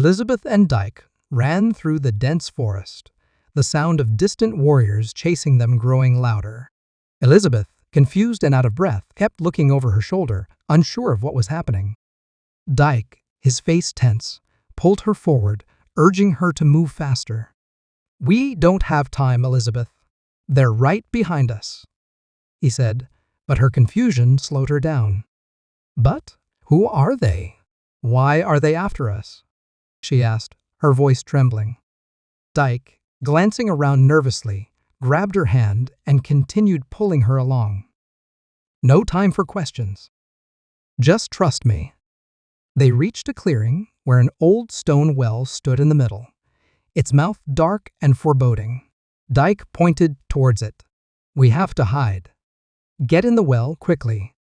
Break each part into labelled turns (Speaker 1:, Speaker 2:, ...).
Speaker 1: Elizabeth and Dyke ran through the dense forest, the sound of distant warriors chasing them growing louder. Elizabeth, confused and out of breath, kept looking over her shoulder, unsure of what was happening. Dyke, his face tense, pulled her forward, urging her to move faster. "We don't have time, Elizabeth. They're right behind us," he said, but her confusion slowed her down. "But who are they? Why are they after us?" she asked, her voice trembling. Dyke, glancing around nervously, grabbed her hand and continued pulling her along. "No time for questions. Just trust me." They reached a clearing where an old stone well stood in the middle, its mouth dark and foreboding. Dyke pointed towards it. "We have to hide. Get in the well quickly,"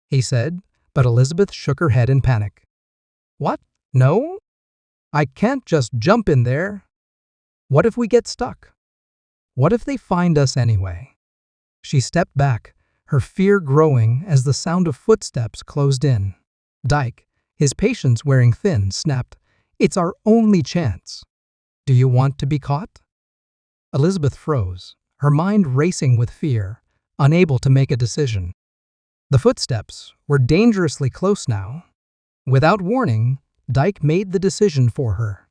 Speaker 1: he said, but Elizabeth shook her head in panic. "What? No? I can't just jump in there. What if we get stuck? What if they find us anyway?" She stepped back, her fear growing as the sound of footsteps closed in. Dyke, his patience wearing thin, snapped, "It's our only chance. Do you want to be caught?" Elizabeth froze, her mind racing with fear, unable to make a decision. The footsteps were dangerously close now. Without warning, Dyke made the decision for her.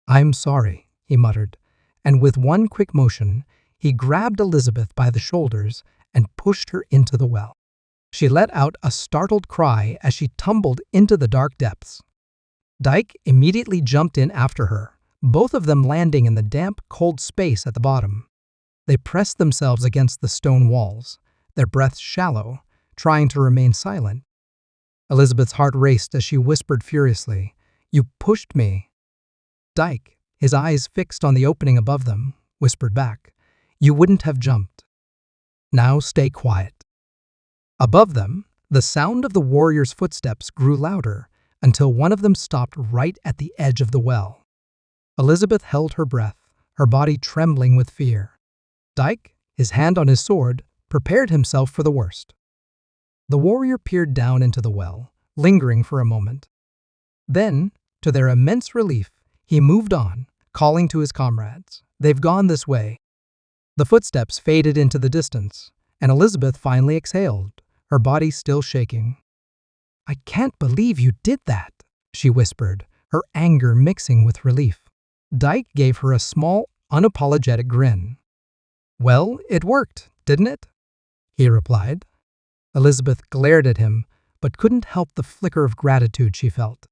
Speaker 1: "I'm sorry," he muttered, and with one quick motion, he grabbed Elizabeth by the shoulders and pushed her into the well. She let out a startled cry as she tumbled into the dark depths. Dyke immediately jumped in after her, both of them landing in the damp, cold space at the bottom. They pressed themselves against the stone walls, their breaths shallow, trying to remain silent. Elizabeth's heart raced as she whispered furiously, "You pushed me." Dyke, his eyes fixed on the opening above them, whispered back, "You wouldn't have jumped. Now stay quiet." Above them, the sound of the warriors' footsteps grew louder until one of them stopped right at the edge of the well. Elizabeth held her breath, her body trembling with fear. Dyke, his hand on his sword, prepared himself for the worst. The warrior peered down into the well, lingering for a moment. Then, to their immense relief, he moved on, calling to his comrades. "They've gone this way." The footsteps faded into the distance, and Elizabeth finally exhaled, her body still shaking. "I can't believe you did that," she whispered, her anger mixing with relief. Dyke gave her a small, unapologetic grin. "Well, it worked, didn't it?" he replied. Elizabeth glared at him, but couldn't help the flicker of gratitude she felt.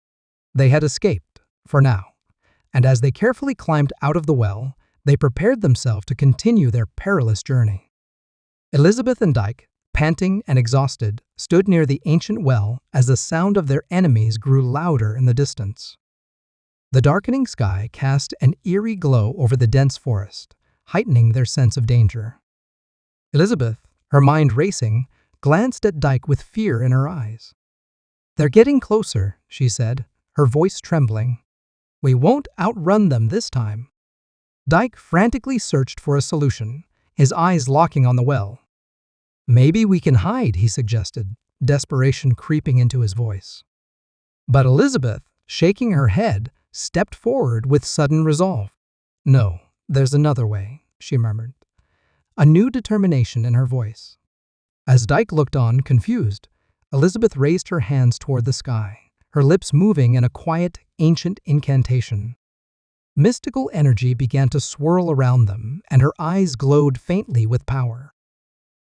Speaker 1: They had escaped, for now, and as they carefully climbed out of the well, they prepared themselves to continue their perilous journey. Elizabeth and Dyke, panting and exhausted, stood near the ancient well as the sound of their enemies grew louder in the distance. The darkening sky cast an eerie glow over the dense forest, heightening their sense of danger. Elizabeth, her mind racing, glanced at Dyke with fear in her eyes. "They're getting closer," she said, her voice trembling. "We won't outrun them this time." Dyke frantically searched for a solution, his eyes locking on the well. "Maybe we can hide," he suggested, desperation creeping into his voice. But Elizabeth, shaking her head, stepped forward with sudden resolve. "No, there's another way," she murmured, a new determination in her voice. As Dyke looked on, confused, Elizabeth raised her hands toward the sky, her lips moving in a quiet, ancient incantation. Mystical energy began to swirl around them, and her eyes glowed faintly with power.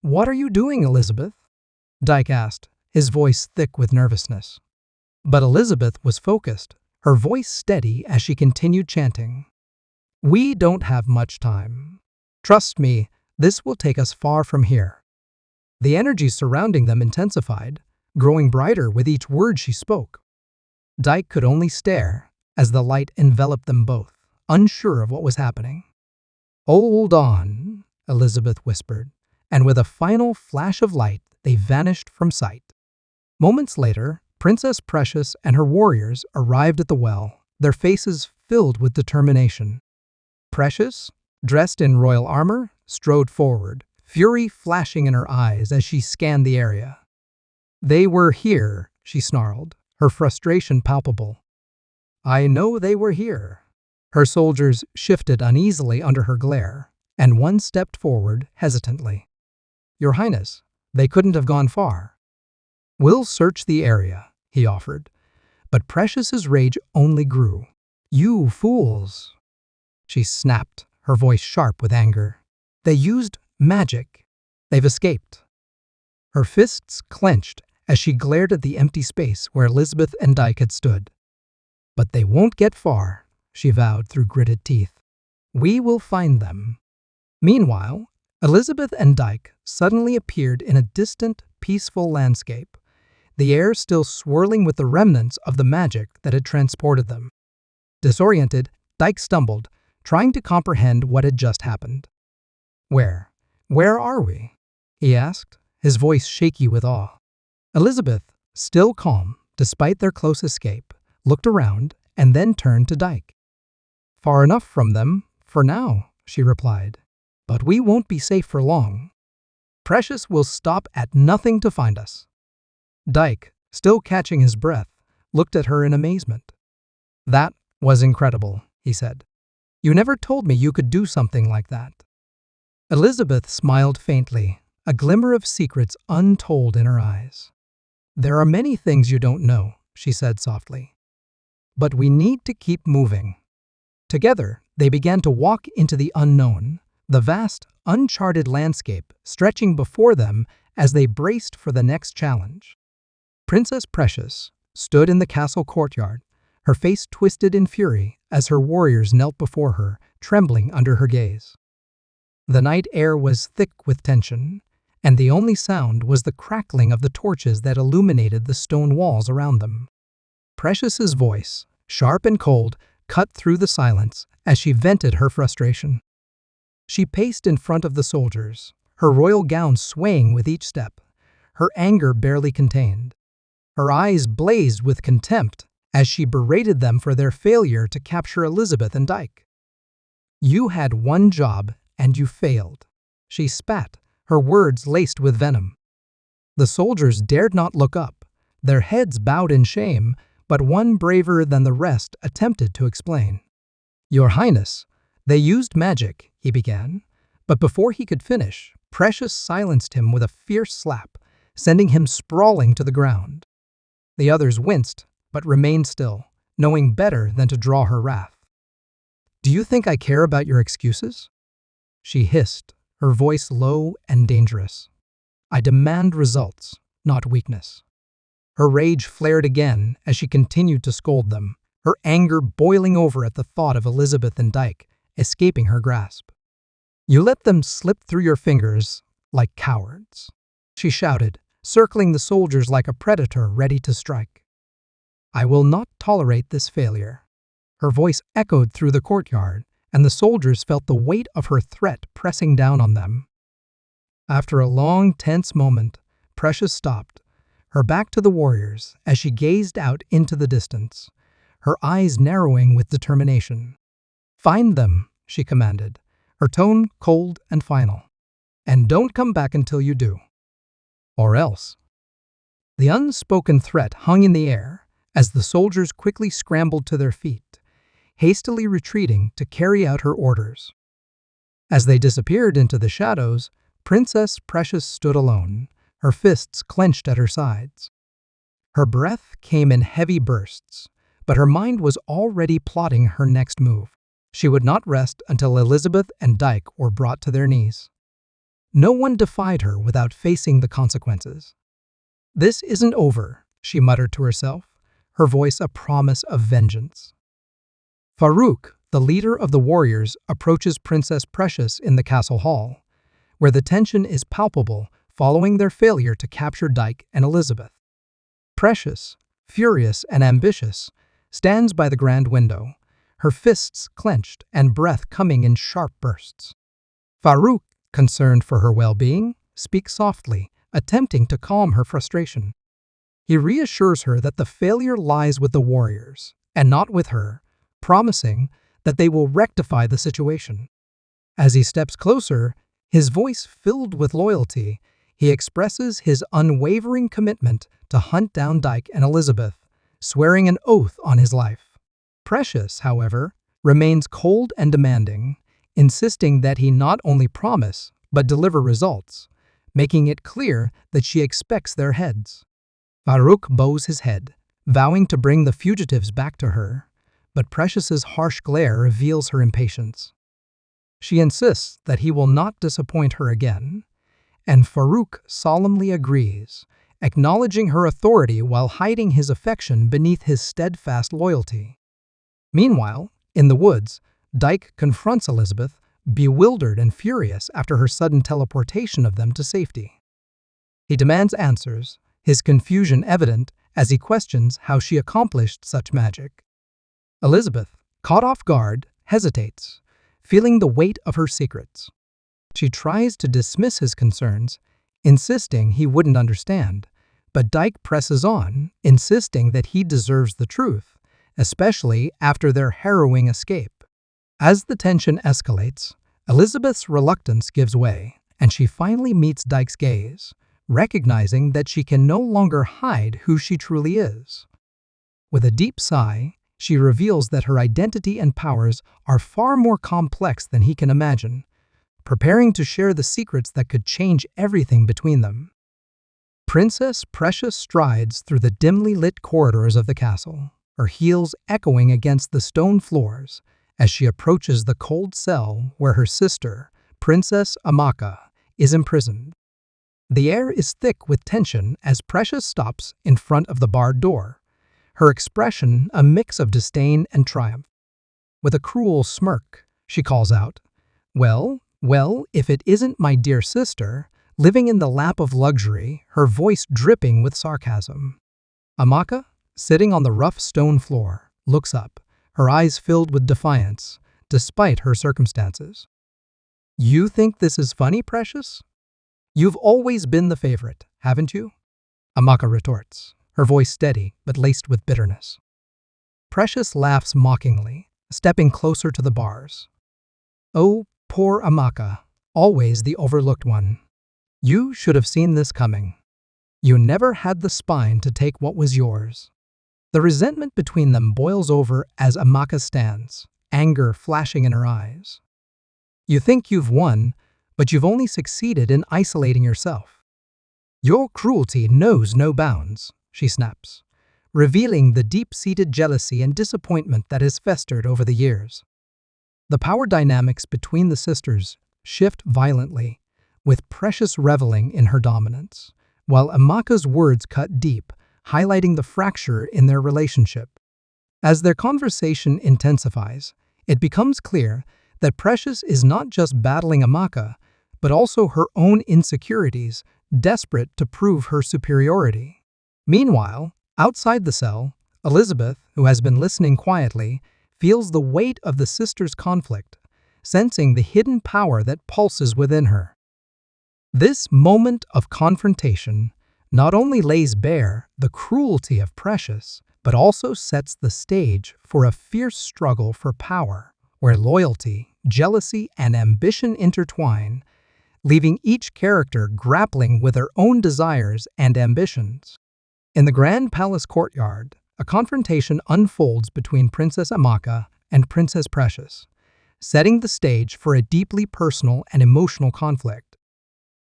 Speaker 1: "What are you doing, Elizabeth?" Dyke asked, his voice thick with nervousness. But Elizabeth was focused, her voice steady as she continued chanting. "We don't have much time. Trust me, this will take us far from here." The energy surrounding them intensified, growing brighter with each word she spoke. Dyke could only stare as the light enveloped them both, unsure of what was happening. "Hold on," Elizabeth whispered, and with a final flash of light, they vanished from sight. Moments later, Princess Precious and her warriors arrived at the well, their faces filled with determination. Precious, dressed in royal armor, strode forward, fury flashing in her eyes as she scanned the area. "They were here," she snarled, her frustration palpable. I know they were here. Her soldiers shifted uneasily under her glare, and one stepped forward hesitantly. Your Highness, they couldn't have gone far. We'll search the area, he offered, but Precious's rage only grew. You fools! She snapped, her voice sharp with anger. They used magic. They've escaped. Her fists clenched as she glared at the empty space where Elizabeth and Dyke had stood. But they won't get far, she vowed through gritted teeth. We will find them. Meanwhile, Elizabeth and Dyke suddenly appeared in a distant, peaceful landscape, the air still swirling with the remnants of the magic that had transported them. Disoriented, Dyke stumbled, trying to comprehend what had just happened. Where are we? He asked, his voice shaky with awe. Elizabeth, still calm despite their close escape, looked around and then turned to Dyke. Far enough from them, for now, she replied. But we won't be safe for long. Precious will stop at nothing to find us. Dyke, still catching his breath, looked at her in amazement. That was incredible, he said. You never told me you could do something like that. Elizabeth smiled faintly, a glimmer of secrets untold in her eyes. There are many things you don't know, she said softly. But we need to keep moving. Together, they began to walk into the unknown, the vast, uncharted landscape stretching before them as they braced for the next challenge. Princess Precious stood in the castle courtyard, her face twisted in fury as her warriors knelt before her, trembling under her gaze. The night air was thick with tension, and the only sound was the crackling of the torches that illuminated the stone walls around them. Precious's voice, sharp and cold, cut through the silence as she vented her frustration. She paced in front of the soldiers, her royal gown swaying with each step, her anger barely contained. Her eyes blazed with contempt as she berated them for their failure to capture Elizabeth and Dyke. You had one job and you failed, she spat, her words laced with venom. The soldiers dared not look up, their heads bowed in shame, but one braver than the rest attempted to explain. Your Highness, they used magic, he began, but before he could finish, Precious silenced him with a fierce slap, sending him sprawling to the ground. The others winced, but remained still, knowing better than to draw her wrath. Do you think I care about your excuses? She hissed, her voice low and dangerous. I demand results, not weakness. Her rage flared again as she continued to scold them, her anger boiling over at the thought of Elizabeth and Dyke escaping her grasp. You let them slip through your fingers like cowards, she shouted, circling the soldiers like a predator ready to strike. I will not tolerate this failure. Her voice echoed through the courtyard, and the soldiers felt the weight of her threat pressing down on them. After a long, tense moment, Precious stopped, her back to the warriors as she gazed out into the distance, her eyes narrowing with determination. Find them, she commanded, her tone cold and final. And don't come back until you do. Or else. The unspoken threat hung in the air as the soldiers quickly scrambled to their feet, hastily retreating to carry out her orders. As they disappeared into the shadows, Princess Precious stood alone, her fists clenched at her sides. Her breath came in heavy bursts, but her mind was already plotting her next move. She would not rest until Elizabeth and Dyke were brought to their knees. No one defied her without facing the consequences. This isn't over, she muttered to herself, her voice a promise of vengeance. Farooq, the leader of the warriors, approaches Princess Precious in the castle hall, where the tension is palpable following their failure to capture Dyke and Elizabeth. Precious, furious and ambitious, stands by the grand window, her fists clenched and breath coming in sharp bursts. Farooq, concerned for her well-being, speaks softly, attempting to calm her frustration. He reassures her that the failure lies with the warriors, and not with her, promising that they will rectify the situation. As he steps closer, his voice filled with loyalty, he expresses his unwavering commitment to hunt down Dyke and Elizabeth, swearing an oath on his life. Precious, however, remains cold and demanding, insisting that he not only promise, but deliver results, making it clear that she expects their heads. Farooq bows his head, vowing to bring the fugitives back to her, but Precious's harsh glare reveals her impatience. She insists that he will not disappoint her again, and Farooq solemnly agrees, acknowledging her authority while hiding his affection beneath his steadfast loyalty. Meanwhile, in the woods, Dyke confronts Elizabeth, bewildered and furious after her sudden teleportation of them to safety. He demands answers, his confusion evident as he questions how she accomplished such magic. Elizabeth, caught off guard, hesitates, feeling the weight of her secrets. She tries to dismiss his concerns, insisting he wouldn't understand, but Dyke presses on, insisting that he deserves the truth, especially after their harrowing escape. As the tension escalates, Elizabeth's reluctance gives way, and she finally meets Dyke's gaze, recognizing that she can no longer hide who she truly is. With a deep sigh, she reveals that her identity and powers are far more complex than he can imagine, preparing to share the secrets that could change everything between them. Princess Precious strides through the dimly lit corridors of the castle, her heels echoing against the stone floors as she approaches the cold cell where her sister, Princess Amaka, is imprisoned. The air is thick with tension as Precious stops in front of the barred door, her expression a mix of disdain and triumph. With a cruel smirk, she calls out, Well, if it isn't my dear sister, living in the lap of luxury, her voice dripping with sarcasm." Amaka, sitting on the rough stone floor, looks up, her eyes filled with defiance, despite her circumstances. "You think this is funny, Precious? You've always been the favorite, haven't you?" Amaka retorts, her voice steady but laced with bitterness. Precious laughs mockingly, stepping closer to the bars. "Oh, poor Amaka, always the overlooked one. You should have seen this coming. You never had the spine to take what was yours." The resentment between them boils over as Amaka stands, anger flashing in her eyes. "You think you've won, but you've only succeeded in isolating yourself. Your cruelty knows no bounds," she snaps, revealing the deep-seated jealousy and disappointment that has festered over the years. The power dynamics between the sisters shift violently, with Precious reveling in her dominance, while Amaka's words cut deep, highlighting the fracture in their relationship. As their conversation intensifies, it becomes clear that Precious is not just battling Amaka, but also her own insecurities, desperate to prove her superiority. Meanwhile, outside the cell, Elizabeth, who has been listening quietly, feels the weight of the sisters' conflict, sensing the hidden power that pulses within her. This moment of confrontation not only lays bare the cruelty of Precious, but also sets the stage for a fierce struggle for power, where loyalty, jealousy, and ambition intertwine, leaving each character grappling with their own desires and ambitions. In the Grand Palace courtyard, a confrontation unfolds between Princess Amaka and Princess Precious, setting the stage for a deeply personal and emotional conflict.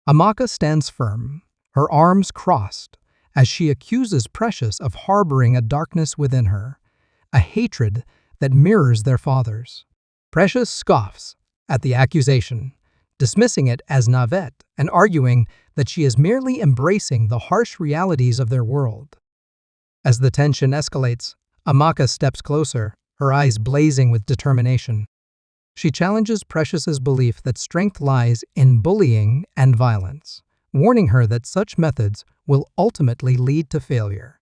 Speaker 1: Amaka stands firm, her arms crossed, as she accuses Precious of harboring a darkness within her, a hatred that mirrors their father's. Precious scoffs at the accusation, dismissing it as naivete and arguing that she is merely embracing the harsh realities of their world. As the tension escalates, Amaka steps closer, her eyes blazing with determination. She challenges Precious's belief that strength lies in bullying and violence, warning her that such methods will ultimately lead to failure.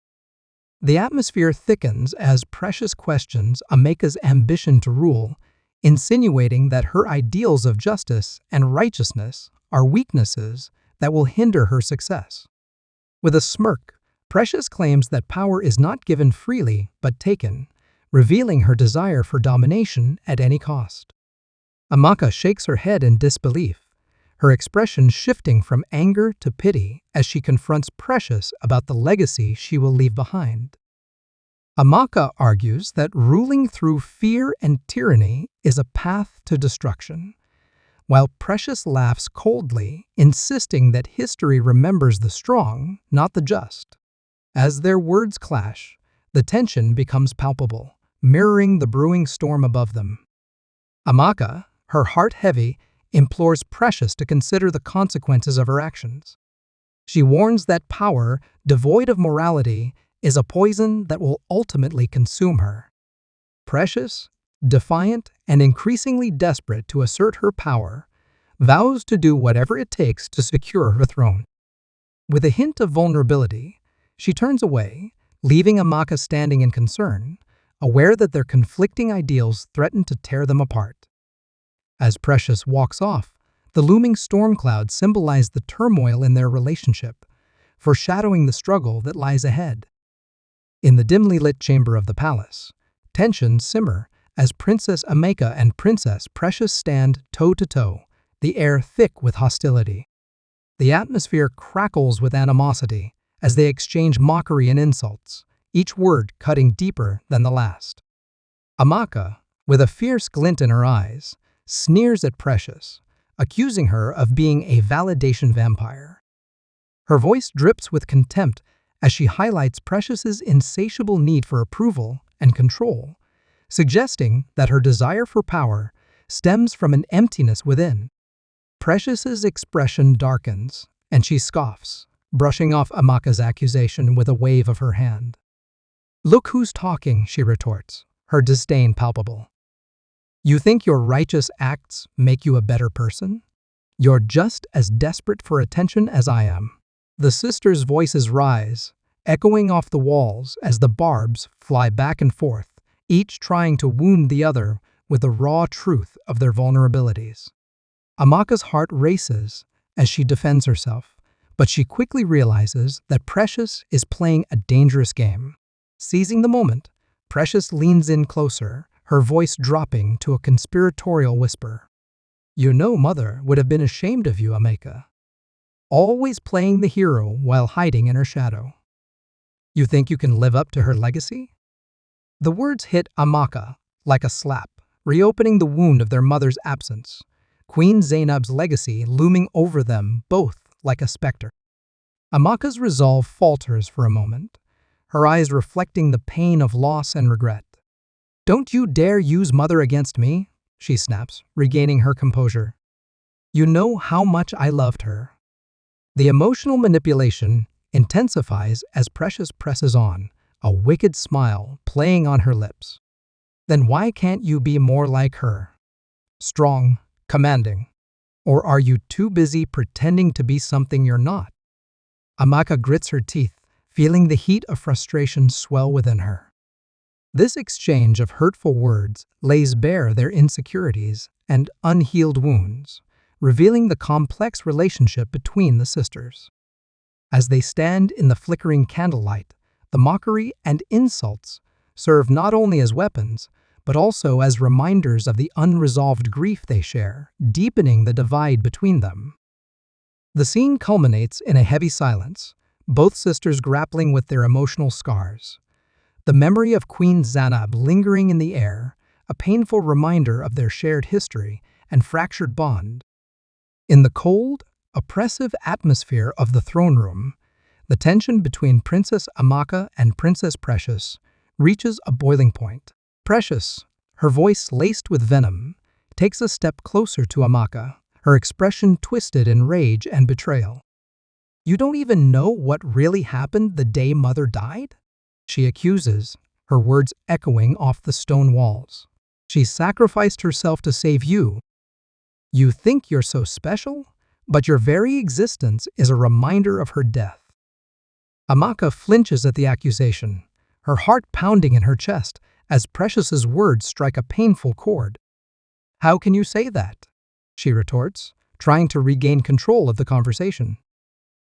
Speaker 1: The atmosphere thickens as Precious questions Amaka's ambition to rule, insinuating that her ideals of justice and righteousness are weaknesses that will hinder her success. With a smirk, Precious claims that power is not given freely but taken, revealing her desire for domination at any cost. Amaka shakes her head in disbelief, her expression shifting from anger to pity as she confronts Precious about the legacy she will leave behind. Amaka argues that ruling through fear and tyranny is a path to destruction, while Precious laughs coldly, insisting that history remembers the strong, not the just. As their words clash, the tension becomes palpable, mirroring the brewing storm above them. Amaka, her heart heavy, implores Precious to consider the consequences of her actions. She warns that power, devoid of morality, is a poison that will ultimately consume her. Precious, defiant and increasingly desperate to assert her power, vows to do whatever it takes to secure her throne. With a hint of vulnerability, she turns away, leaving Amaka standing in concern, aware that their conflicting ideals threaten to tear them apart. As Precious walks off, the looming storm clouds symbolize the turmoil in their relationship, foreshadowing the struggle that lies ahead. In the dimly lit chamber of the palace, tensions simmer as Princess Amaka and Princess Precious stand toe-to-toe, the air thick with hostility. The atmosphere crackles with animosity as they exchange mockery and insults, each word cutting deeper than the last. Amaka, with a fierce glint in her eyes, sneers at Precious, accusing her of being a validation vampire. Her voice drips with contempt as she highlights Precious's insatiable need for approval and control, suggesting that her desire for power stems from an emptiness within. Precious's expression darkens, and she scoffs, brushing off Amaka's accusation with a wave of her hand. "Look who's talking," she retorts, her disdain palpable. "You think your righteous acts make you a better person? You're just as desperate for attention as I am." The sisters' voices rise, echoing off the walls as the barbs fly back and forth, each trying to wound the other with the raw truth of their vulnerabilities. Amaka's heart races as she defends herself, but she quickly realizes that Precious is playing a dangerous game. Seizing the moment, Precious leans in closer, her voice dropping to a conspiratorial whisper. "You know Mother would have been ashamed of you, Amaka. Always playing the hero while hiding in her shadow. You think you can live up to her legacy?" The words hit Amaka like a slap, reopening the wound of their mother's absence, Queen Zainab's legacy looming over them both like a specter. Amaka's resolve falters for a moment, her eyes reflecting the pain of loss and regret. "Don't you dare use Mother against me," she snaps, regaining her composure. "You know how much I loved her." The emotional manipulation intensifies as Precious presses on, a wicked smile playing on her lips. "Then why can't you be more like her? Strong, commanding. Or are you too busy pretending to be something you're not?" Amaka grits her teeth, feeling the heat of frustration swell within her. This exchange of hurtful words lays bare their insecurities and unhealed wounds, revealing the complex relationship between the sisters. As they stand in the flickering candlelight, the mockery and insults serve not only as weapons, but also as reminders of the unresolved grief they share, deepening the divide between them. The scene culminates in a heavy silence, both sisters grappling with their emotional scars. The memory of Queen Zainab lingering in the air, a painful reminder of their shared history and fractured bond. In the cold, oppressive atmosphere of the throne room, the tension between Princess Amaka and Princess Precious reaches a boiling point. Precious, her voice laced with venom, takes a step closer to Amaka, her expression twisted in rage and betrayal. "You don't even know what really happened the day Mother died?" she accuses, her words echoing off the stone walls. "She sacrificed herself to save you. You think you're so special, but your very existence is a reminder of her death." Amaka flinches at the accusation, her heart pounding in her chest as Precious's words strike a painful chord. "How can you say that?" she retorts, trying to regain control of the conversation.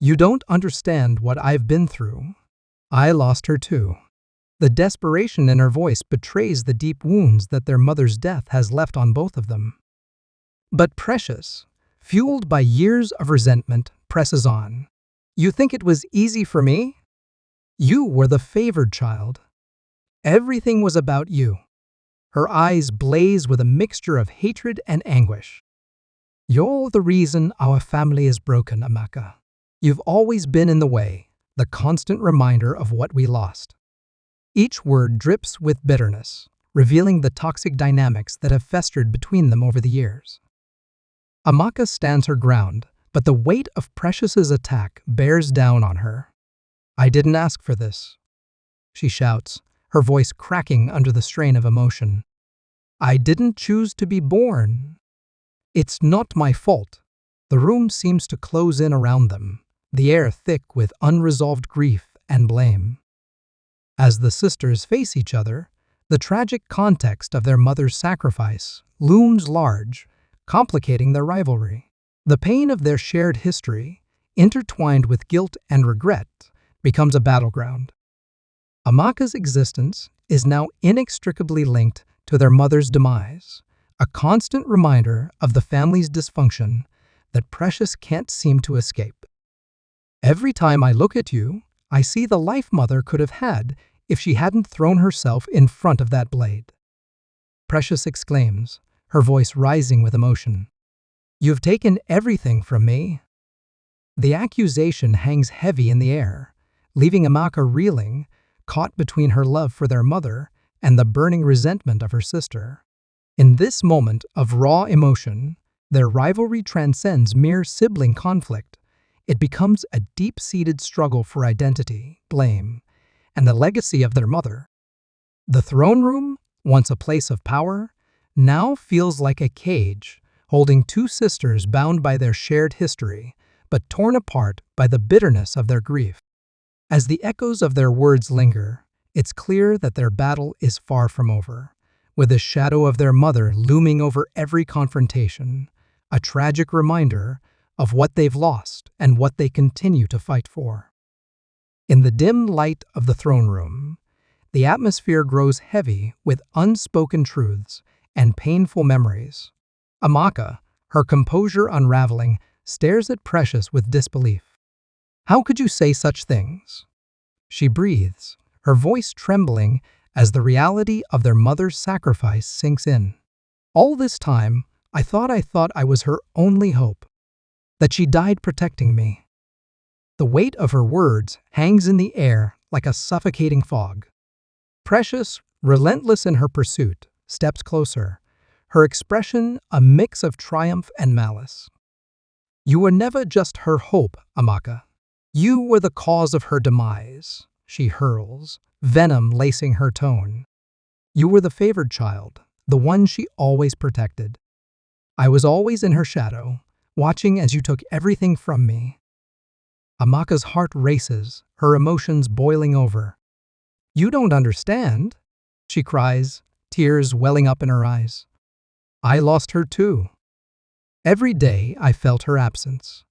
Speaker 1: "You don't understand what I've been through. I lost her too." The desperation in her voice betrays the deep wounds that their mother's death has left on both of them. But Precious, fueled by years of resentment, presses on. "You think it was easy for me? You were the favored child. Everything was about you. Her eyes blaze with a mixture of hatred and anguish. You're the reason our family is broken, Amaka. You've always been in the way, the constant reminder of what we lost. Each word drips with bitterness, revealing the toxic dynamics that have festered between them over the years. Amaka stands her ground, but the weight of Precious's attack bears down on her. I didn't ask for this, she shouts, her voice cracking under the strain of emotion. I didn't choose to be born. It's not my fault. The room seems to close in around them, the air thick with unresolved grief and blame. As the sisters face each other, the tragic context of their mother's sacrifice looms large, complicating their rivalry. The pain of their shared history, intertwined with guilt and regret, becomes a battleground. Amaka's existence is now inextricably linked to their mother's demise, a constant reminder of the family's dysfunction that Precious can't seem to escape. Every time I look at you, I see the life Mother could have had if she hadn't thrown herself in front of that blade. Precious exclaims, her voice rising with emotion. You've taken everything from me. The accusation hangs heavy in the air, leaving Amaka reeling, caught between her love for their mother and the burning resentment of her sister. In this moment of raw emotion, their rivalry transcends mere sibling conflict. It becomes a deep-seated struggle for identity, blame, and the legacy of their mother. The throne room, once a place of power, now feels like a cage, holding two sisters bound by their shared history, but torn apart by the bitterness of their grief. As the echoes of their words linger, it's clear that their battle is far from over, with the shadow of their mother looming over every confrontation, a tragic reminder of what they've lost and what they continue to fight for. In the dim light of the throne room, the atmosphere grows heavy with unspoken truths and painful memories. Amaka, her composure unraveling, stares at Precious with disbelief. How could you say such things? She breathes, her voice trembling as the reality of their mother's sacrifice sinks in. All this time, I thought I was her only hope, that she died protecting me. The weight of her words hangs in the air like a suffocating fog. Precious, relentless in her pursuit, steps closer, her expression a mix of triumph and malice. You were never just her hope, Amaka. You were the cause of her demise, she hurls, venom lacing her tone. You were the favored child, the one she always protected. I was always in her shadow, watching as you took everything from me. Amaka's heart races, her emotions boiling over. You don't understand, she cries, tears welling up in her eyes. I lost her too. Every day I felt her absence.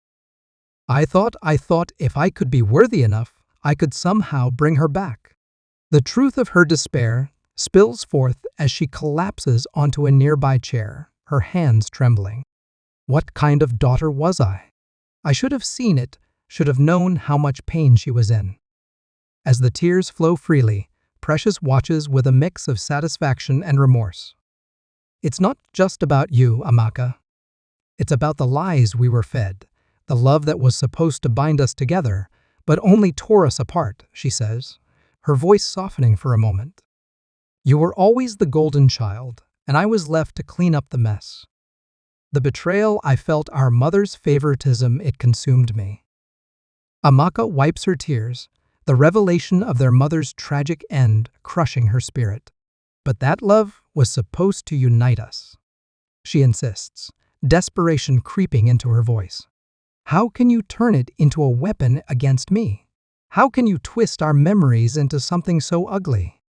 Speaker 1: I thought if I could be worthy enough, I could somehow bring her back. The truth of her despair spills forth as she collapses onto a nearby chair, her hands trembling. What kind of daughter was I? I should have seen it, should have known how much pain she was in. As the tears flow freely, Precious watches with a mix of satisfaction and remorse. It's not just about you, Amaka. It's about the lies we were fed, the love that was supposed to bind us together, but only tore us apart, she says, her voice softening for a moment. You were always the golden child, and I was left to clean up the mess. The betrayal I felt, our mother's favoritism, it consumed me. Amaka wipes her tears, the revelation of their mother's tragic end crushing her spirit. But that love was supposed to unite us, she insists, desperation creeping into her voice. How can you turn it into a weapon against me? How can you twist our memories into something so ugly?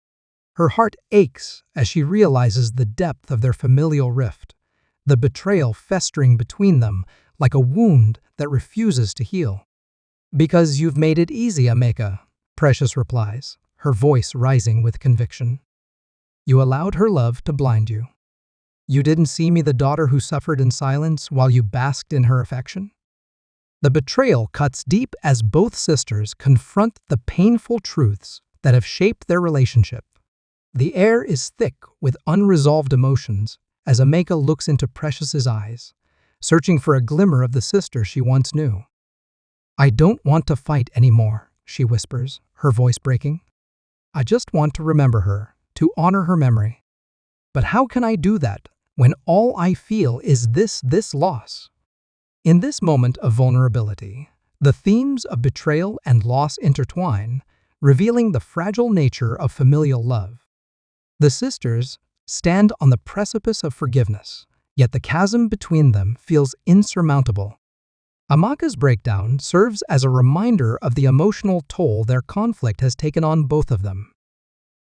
Speaker 1: Her heart aches as she realizes the depth of their familial rift, the betrayal festering between them like a wound that refuses to heal. Because you've made it easy, Amaka, Precious replies, her voice rising with conviction. You allowed her love to blind you. You didn't see me, the daughter who suffered in silence while you basked in her affection? The betrayal cuts deep as both sisters confront the painful truths that have shaped their relationship. The air is thick with unresolved emotions as Amaka looks into Precious's eyes, searching for a glimmer of the sister she once knew. "I don't want to fight anymore," she whispers, her voice breaking. "I just want to remember her, to honor her memory. But how can I do that when all I feel is this loss?" In this moment of vulnerability, the themes of betrayal and loss intertwine, revealing the fragile nature of familial love. The sisters stand on the precipice of forgiveness, yet the chasm between them feels insurmountable. Amaka's breakdown serves as a reminder of the emotional toll their conflict has taken on both of them.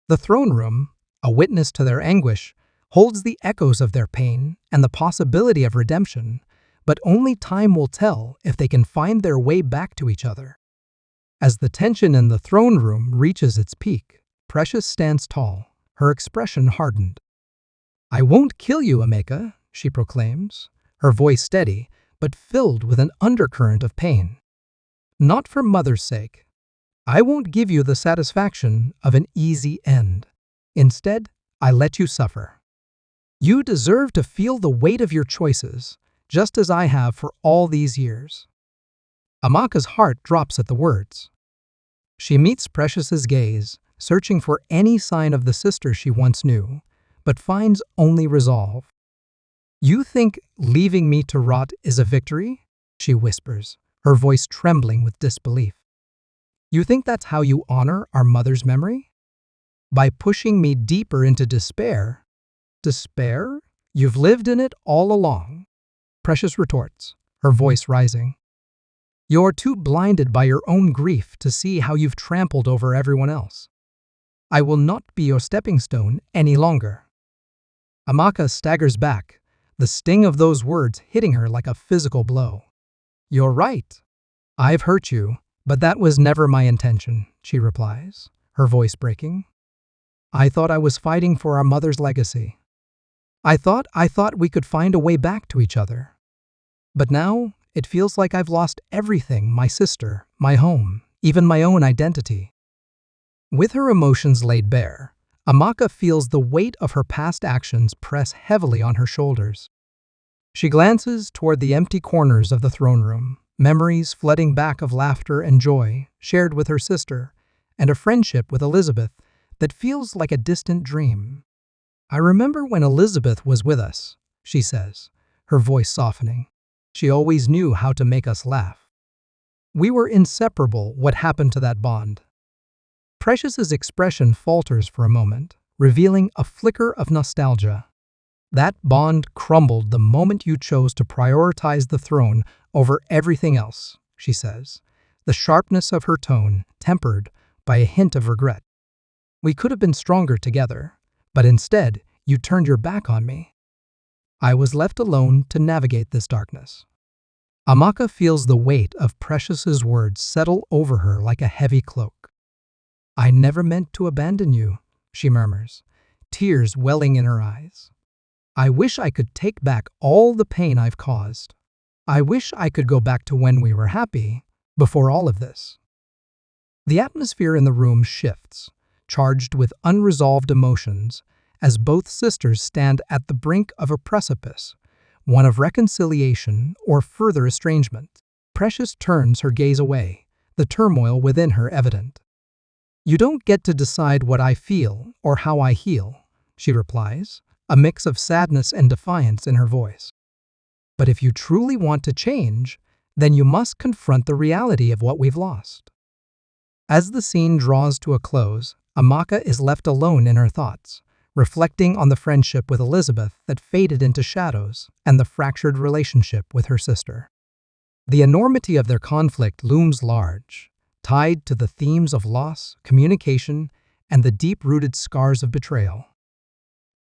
Speaker 1: The throne room, a witness to their anguish, holds the echoes of their pain and the possibility of redemption, but only time will tell if they can find their way back to each other. As the tension in the throne room reaches its peak, Precious stands tall, her expression hardened. "I won't kill you, Amaka," she proclaims, her voice steady but filled with an undercurrent of pain. "Not for Mother's sake. I won't give you the satisfaction of an easy end. Instead, I let you suffer. You deserve to feel the weight of your choices, just as I have for all these years." Amaka's heart drops at the words. She meets Precious's gaze, searching for any sign of the sister she once knew, but finds only resolve. "You think leaving me to rot is a victory?" she whispers, her voice trembling with disbelief. "You think that's how you honor our mother's memory? By pushing me deeper into despair?" "Despair? You've lived in it all along," Precious retorts, her voice rising. "You're too blinded by your own grief to see how you've trampled over everyone else. I will not be your stepping stone any longer." Amaka staggers back, the sting of those words hitting her like a physical blow. "You're right. I've hurt you, but that was never my intention," she replies, her voice breaking. "I thought I was fighting for our mother's legacy. I thought we could find a way back to each other. But now, it feels like I've lost everything: my sister, my home, even my own identity." With her emotions laid bare, Amaka feels the weight of her past actions press heavily on her shoulders. She glances toward the empty corners of the throne room, memories flooding back of laughter and joy shared with her sister, and a friendship with Elizabeth that feels like a distant dream. "I remember when Elizabeth was with us," she says, her voice softening. "She always knew how to make us laugh. We were inseparable. What happened to that bond?" Precious's expression falters for a moment, revealing a flicker of nostalgia. "That bond crumbled the moment you chose to prioritize the throne over everything else," she says, the sharpness of her tone tempered by a hint of regret. "We could have been stronger together, but instead, you turned your back on me. I was left alone to navigate this darkness." Amaka feels the weight of Precious's words settle over her like a heavy cloak. "I never meant to abandon you," she murmurs, tears welling in her eyes. "I wish I could take back all the pain I've caused. I wish I could go back to when we were happy, before all of this." The atmosphere in the room shifts, charged with unresolved emotions, as both sisters stand at the brink of a precipice, one of reconciliation or further estrangement. Precious turns her gaze away, the turmoil within her evident. "You don't get to decide what I feel or how I heal," she replies, a mix of sadness and defiance in her voice. "But if you truly want to change, then you must confront the reality of what we've lost." As the scene draws to a close, Amaka is left alone in her thoughts, reflecting on the friendship with Elizabeth that faded into shadows and the fractured relationship with her sister. The enormity of their conflict looms large, tied to the themes of loss, communication, and the deep-rooted scars of betrayal.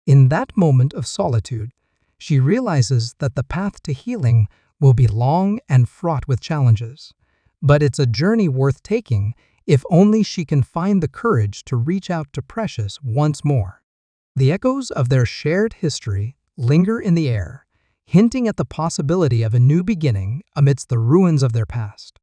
Speaker 1: In that moment of solitude, she realizes that the path to healing will be long and fraught with challenges, but it's a journey worth taking if only she can find the courage to reach out to Precious once more. The echoes of their shared history linger in the air, hinting at the possibility of a new beginning amidst the ruins of their past.